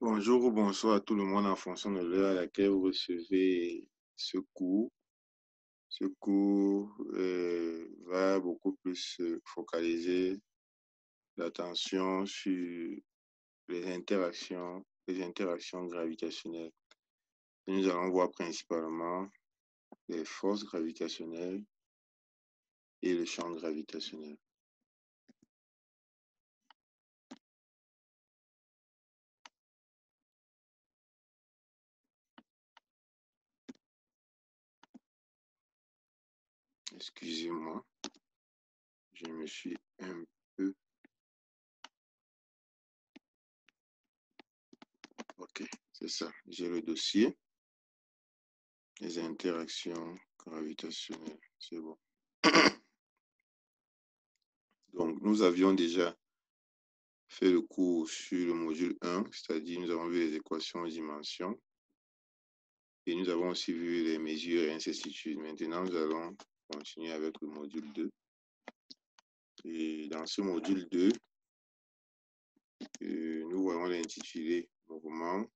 Bonjour ou bonsoir à tout le monde en fonction de l'heure à laquelle vous recevez ce cours. Ce cours va beaucoup plus focaliser l'attention sur les interactions gravitationnelles. Et nous allons voir principalement les forces gravitationnelles et le champ gravitationnel. Excusez-moi, je me suis un peu... Ok, c'est ça. J'ai le dossier. Les interactions gravitationnelles. C'est bon. Donc, nous avions déjà fait le cours sur le module 1, c'est-à-dire nous avons vu les équations aux dimensions et nous avons aussi vu les mesures et ainsi de suite. Maintenant, nous allons continuer avec le module 2. Et dans ce module 2, nous voyons l'intitulé Mouvement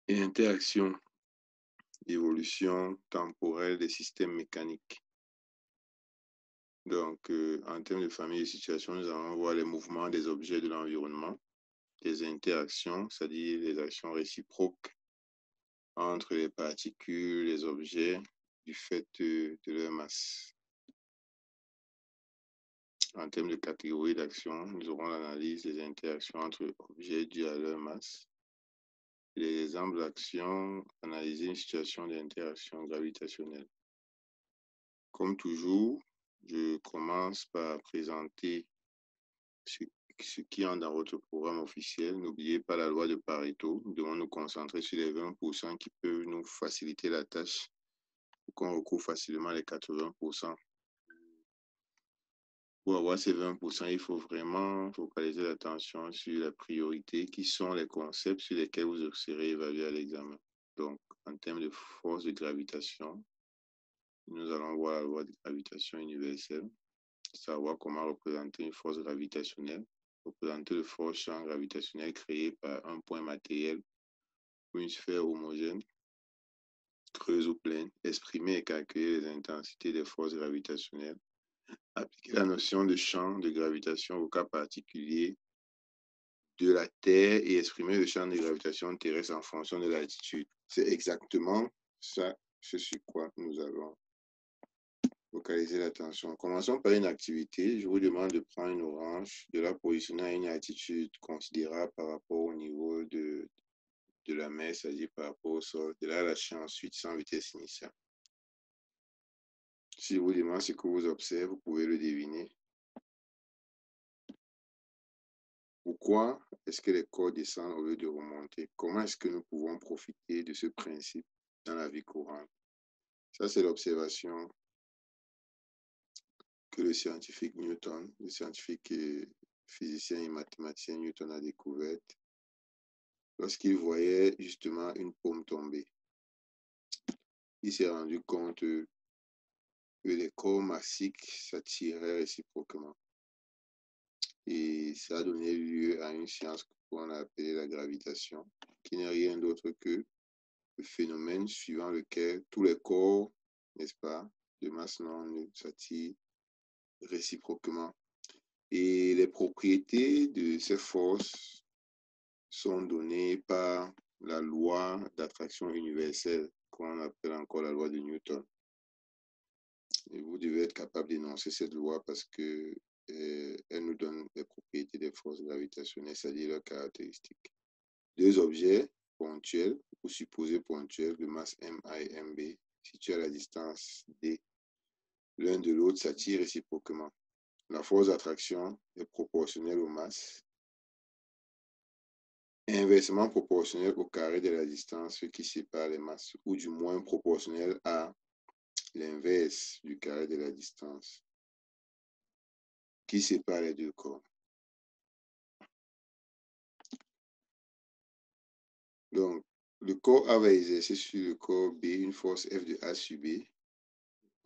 et interaction, évolution temporelle des systèmes mécaniques. Donc, en termes de famille de situations, nous allons voir les mouvements des objets de l'environnement, les interactions, c'est-à-dire les actions réciproques entre les particules, les objets, du fait de leur masse. En termes de catégorie d'action, nous aurons l'analyse des interactions entre objets dus à leur masse. Les exemples d'actions, analyser une situation d'interaction gravitationnelle. Comme toujours, je commence par présenter ce qui entre dans votre programme officiel. N'oubliez pas la loi de Pareto. Nous devons nous concentrer sur les 20% qui peuvent nous faciliter la tâche pour qu'on recouvre facilement les 80%. Pour avoir ces 20%, il faut vraiment focaliser l'attention sur la priorité, qui sont les concepts sur lesquels vous serez évalué à l'examen. Donc, en termes de force de gravitation, nous allons voir la loi de gravitation universelle, savoir comment représenter une force gravitationnelle, représenter le fort champ gravitationnel créé par un point matériel ou une sphère homogène, creuse ou pleine, exprimer et calculer les intensités des forces gravitationnelles, appliquer la notion de champ de gravitation au cas particulier de la Terre et exprimer le champ de gravitation terrestre en fonction de l'altitude. C'est exactement ça, ce sur quoi nous allons focaliser l'attention. Commençons par une activité. Je vous demande de prendre une orange, de la positionner à une altitude considérable par rapport au niveau de la mer, c'est-à-dire par rapport au sol, de la lâcher ensuite sans vitesse initiale. Si je vous demande ce que vous observez, vous pouvez le deviner. Pourquoi est-ce que les corps descendent au lieu de remonter? Comment est-ce que nous pouvons profiter de ce principe dans la vie courante? Ça, c'est l'observation que le scientifique Newton, le scientifique physicien et mathématicien Newton a découverte lorsqu'il voyait justement une pomme tomber. Il s'est rendu compte que les corps massiques s'attiraient réciproquement. Et ça a donné lieu à une science qu'on a appelée la gravitation, qui n'est rien d'autre que le phénomène suivant lequel tous les corps, n'est-ce pas, de masse non s'attirent réciproquement. Et les propriétés de ces forces sont données par la loi d'attraction universelle, qu'on appelle encore la loi de Newton. Et vous devez être capable d'énoncer cette loi parce que elle nous donne les propriétés des forces gravitationnelles, c'est-à-dire leurs caractéristiques. Deux objets ponctuels ou supposés ponctuels de masse MA et MB situés à la distance D l'un de l'autre s'attirent réciproquement. La force d'attraction est proportionnelle aux masses, inversement proportionnelle au carré de la distance qui sépare les masses, ou du moins proportionnelle à l'inverse du carré de la distance qui sépare les deux corps. Donc, le corps A va exercer sur le corps B une force F de A sur B.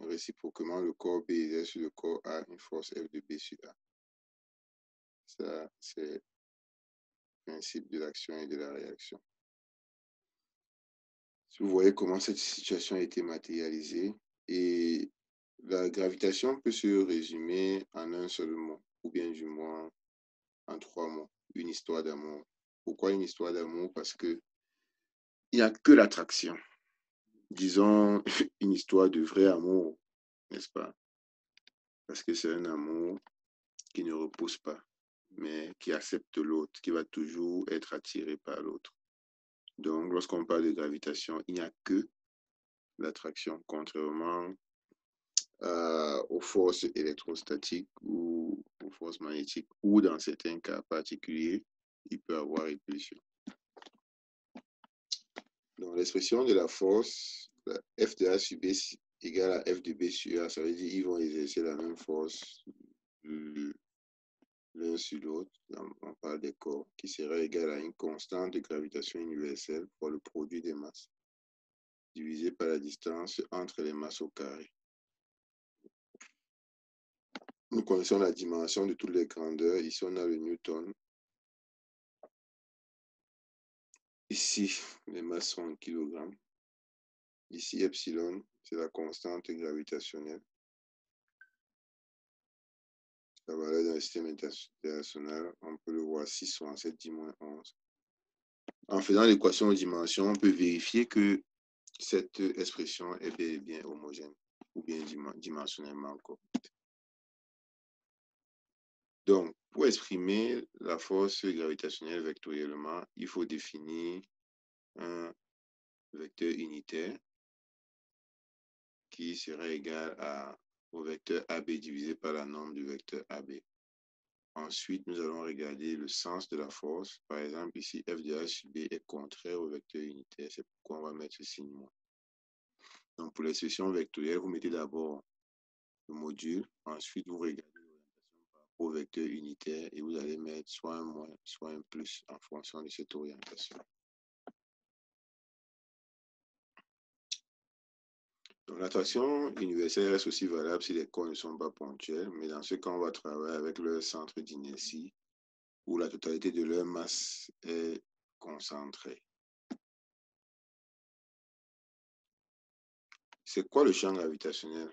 Réciproquement, le corps B exerce sur le corps A une force F de B sur A. Ça, c'est le principe de l'action et de la réaction. Si vous voyez comment cette situation a été matérialisée, et la gravitation peut se résumer en un seul mot, ou bien du moins en 3 mots, une histoire d'amour. Pourquoi une histoire d'amour? Parce que il n'y a que l'attraction. Disons une histoire de vrai amour, n'est-ce pas? Parce que c'est un amour qui ne repousse pas, mais qui accepte l'autre, qui va toujours être attiré par l'autre. Donc, lorsqu'on parle de gravitation, il n'y a que l'attraction, contrairement aux forces électrostatiques ou aux forces magnétiques, ou dans certains cas particuliers, il peut avoir répulsion. Donc, l'expression de la force, F de A sur B égale à F de B sur A, ça veut dire qu'ils vont exercer la même force l'un sur l'autre. On parle des corps, qui serait égal à une constante de gravitation universelle pour le produit des masses, divisé par la distance entre les masses au carré. Nous connaissons la dimension de toutes les grandeurs. Ici, on a le Newton. Ici, les masses sont en kilogrammes. Ici, epsilon, c'est la constante gravitationnelle. La valeur d'un système international, on peut le voir 6 sur 7, 10-11. En faisant l'équation aux dimensions, on peut vérifier que cette expression est bel et bien homogène ou bien dimensionnellement correcte. Donc, pour exprimer la force gravitationnelle vectoriellement, il faut définir un vecteur unitaire qui serait égal au vecteur AB divisé par la norme du vecteur AB. Ensuite, nous allons regarder le sens de la force. Par exemple, ici, F de A sur B est contraire au vecteur unitaire. C'est pourquoi on va mettre ce signe moins. Donc, pour l'expression vectorielle, vous mettez d'abord le module. Ensuite, vous regardez l'orientation par rapport au vecteur unitaire et vous allez mettre soit un moins, soit un plus en fonction de cette orientation. Donc, l'attraction universelle reste aussi valable si les corps ne sont pas ponctuels, mais dans ce cas, on va travailler avec leur centre d'inertie où la totalité de leur masse est concentrée. C'est quoi le champ gravitationnel?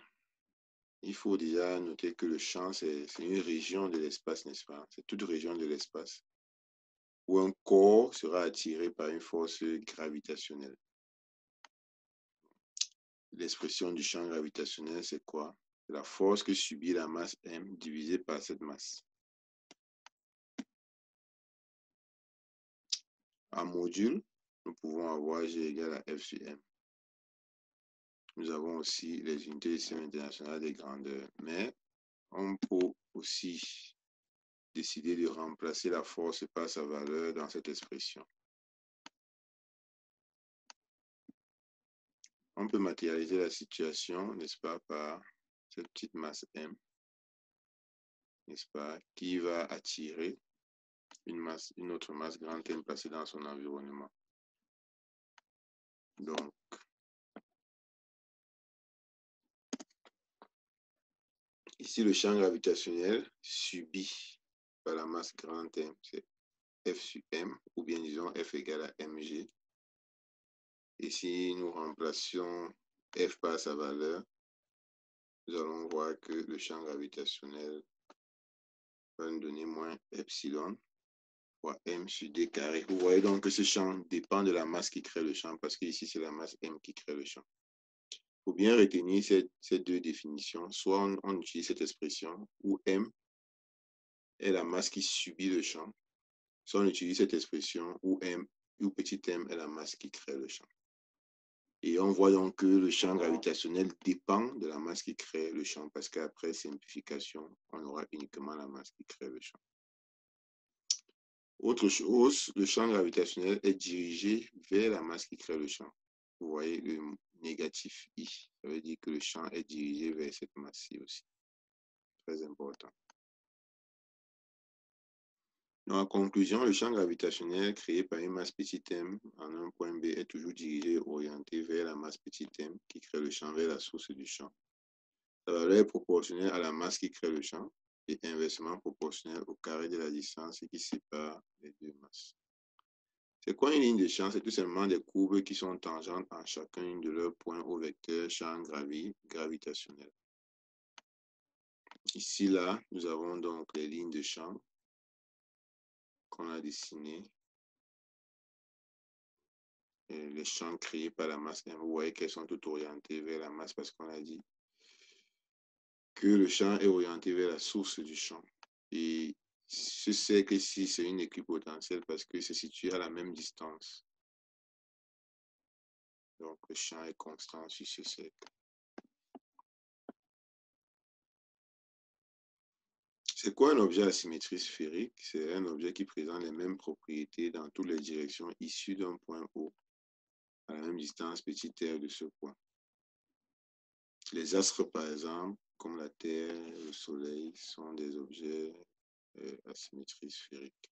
Il faut déjà noter que le champ, c'est une région de l'espace, n'est-ce pas? C'est toute région de l'espace où un corps sera attiré par une force gravitationnelle. L'expression du champ gravitationnel, c'est quoi? C'est la force que subit la masse M divisée par cette masse. En module, nous pouvons avoir G égale à F sur M. Nous avons aussi les unités du système international des grandeurs, mais on peut aussi décider de remplacer la force par sa valeur dans cette expression. On peut matérialiser la situation, n'est-ce pas, par cette petite masse M, n'est-ce pas, qui va attirer une autre masse grande M placée dans son environnement. Donc, ici, le champ gravitationnel subi par la masse grande M, c'est F sur M, ou bien disons F égale à mg. Et si nous remplaçons F par sa valeur, nous allons voir que le champ gravitationnel va nous donner moins epsilon fois m sur d carré. Vous voyez donc que ce champ dépend de la masse qui crée le champ, parce que ici, c'est la masse m qui crée le champ. Il faut bien retenir ces deux définitions. Soit on utilise cette expression où m est la masse qui subit le champ, soit on utilise cette expression où petit m est la masse qui crée le champ. Et on voit donc que le champ gravitationnel dépend de la masse qui crée le champ, parce qu'après simplification, on aura uniquement la masse qui crée le champ. Autre chose, le champ gravitationnel est dirigé vers la masse qui crée le champ. Vous voyez le négatif I. Ça veut dire que le champ est dirigé vers cette masse-ci aussi. Très important. Donc, en conclusion, le champ gravitationnel créé par une masse petit m en un point B est toujours dirigé et orienté vers la masse petit m qui crée le champ, vers la source du champ. Sa valeur est proportionnelle à la masse qui crée le champ. est inversement proportionnel au carré de la distance qui sépare les deux masses. C'est quoi une ligne de champ? C'est tout simplement des courbes qui sont tangentes en chacun de leurs points au vecteur champ gravitationnel. Ici, là, nous avons donc les lignes de champ qu'on a dessinées. Et les champs créés par la masse M. Vous voyez qu'elles sont toutes orientées vers la masse parce qu'on a dit que le champ est orienté vers la source du champ. Et ce cercle ici, c'est une équipotentielle parce que c'est situé à la même distance. Donc, le champ est constant sur ce cercle. C'est quoi un objet à symétrie sphérique? C'est un objet qui présente les mêmes propriétés dans toutes les directions issues d'un point O à la même distance petit r de ce point. Les astres, par exemple, comme la Terre, le Soleil, sont des objets à symétrie sphérique.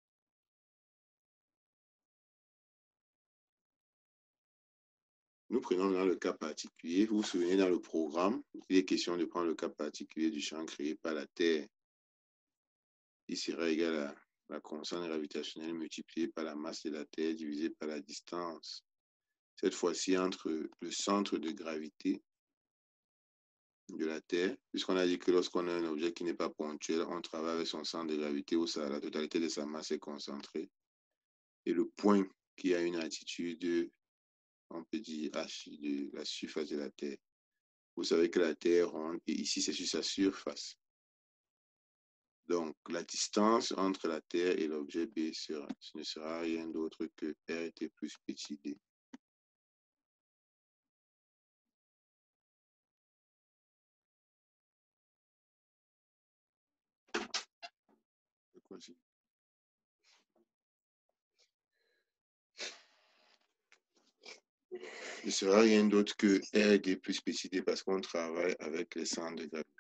Nous prenons dans le cas particulier, vous vous souvenez dans le programme, il est question de prendre le cas particulier du champ créé par la Terre. Il sera égal à la constante gravitationnelle multipliée par la masse de la Terre divisée par la distance. Cette fois-ci entre le centre de gravité de la Terre, puisqu'on a dit que lorsqu'on a un objet qui n'est pas ponctuel, on travaille avec son centre de gravité où la totalité de sa masse est concentrée. Et le point qui a une altitude, on peut dire h de la surface de la Terre. Vous savez que la Terre est ronde et ici c'est sur sa surface. Donc la distance entre la Terre et l'objet B ce ne sera rien d'autre que RT plus petit d. Ce ne sera rien d'autre que RD plus petit d parce qu'on travaille avec les centres de gravité.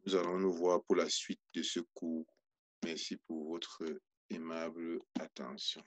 Nous allons nous voir pour la suite de ce cours. Merci pour votre aimable attention.